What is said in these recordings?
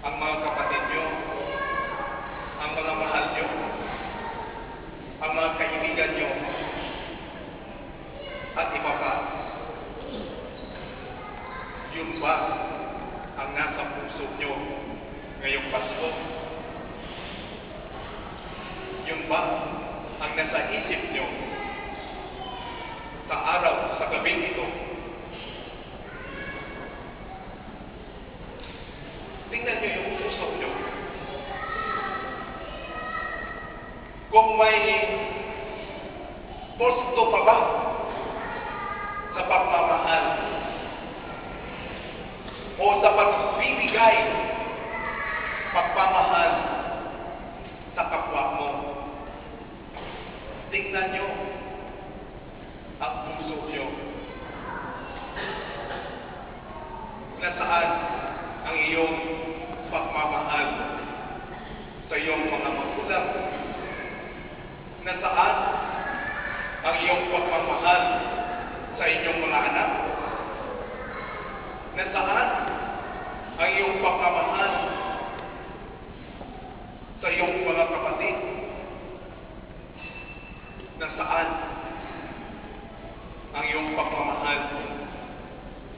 ang mga kapatid nyo, ang mga mahal nyo, ang mga kaibigan nyo, at iba pa. Yun ba ang nasa puso nyo ngayong Pasko? Yun ba ang nasa isip nyo sa araw, sa gabing ito? Tingnan nyo yung puso nyo. Kung may posto pa ba sa pagmamahal o sa pagbibigay pagmamahal sa kapwa mo, tingnan nyo ang puso nyo. Nasaan ang iyong pagmamahal sa iyong mga magulang? Nasaan ang iyong pagmamahal sa inyong mga anak? Nasaan ang iyong pagmamahal sa iyong mga kapatid? Nasaan ang iyong pagmamahal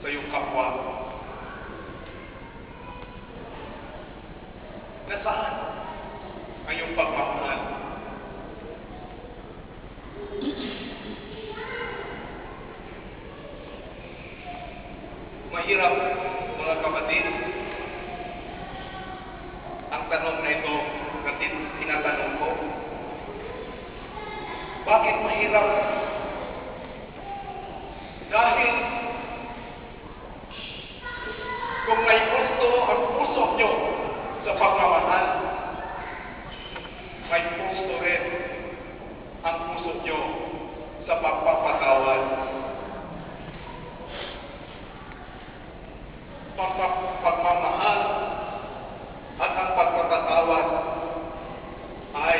sa iyong kapwa? Nasaan ang iyong pagmamahal? Mahirap, mga kapatid, ang tanong na ito na tinatanong ko. Bakit mahirap? Dahil kung may gusto ang puso nyo sa pagmamahal, may puso rin ang puso nyo sa pagpapatawad. Pagmamahal at ang pagpapatawad ay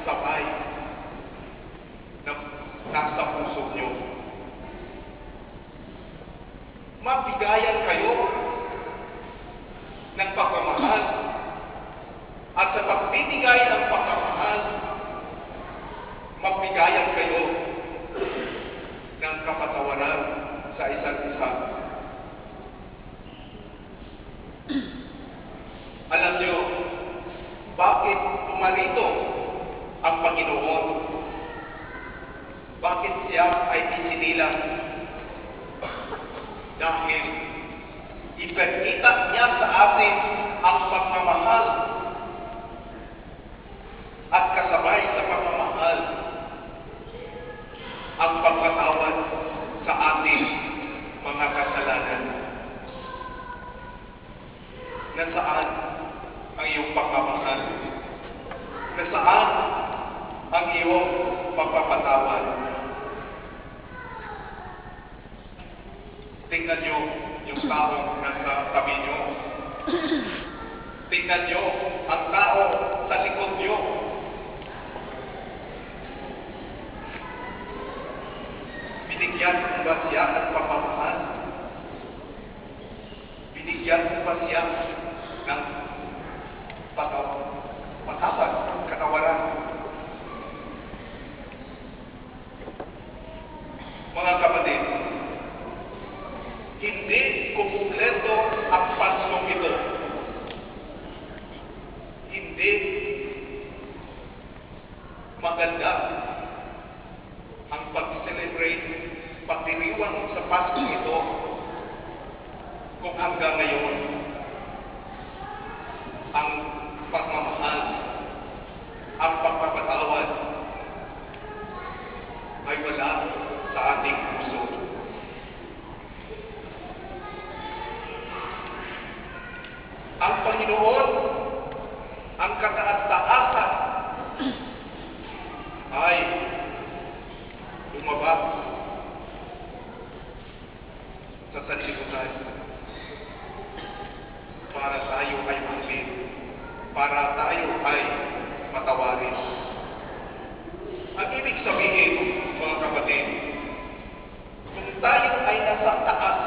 sabay na nasa puso nyo. Mabigayan kayo ng pagmamahal at sa pagbibigay ng pagmamahal, magbigayan kayo ng kapatawaran sa isa't isa. Alam niyo, bakit pumarito ang Panginoon? Bakit siya ay isinilang? Dahil ipakita niya sa atin ang pagmamahal at kasabay sa pagmamahal ang pagpatawad sa ating mga kasalanan. Nasaan ang iyong pagmamahal? Nasaan ang iyong pagpapatawad? Tingnan niyo yung taong nasa tabi niyo. Tingnan niyo ang tao sa likod niyo. Binigyan mo ba siya ng pagmamahal? Binigyan mo ba siya ng patawad, katawaran? Mga kapatid, hindi kumpleto ang Paskong ito. Hindi maganda ang pag-celebrate, pagdiriwang sa Pasko ito kung hanggang ngayon ang pagmamahal, ang pagpapatawad ay wala sa ating puso. Ang Panginoon, ang kataas-taasan ay lumabas sa sanlibutan para tayo ay mahalin, para tayo ay matawarin. Ang ibig sabihin, mga kapatid, kung tayo ay nasa taas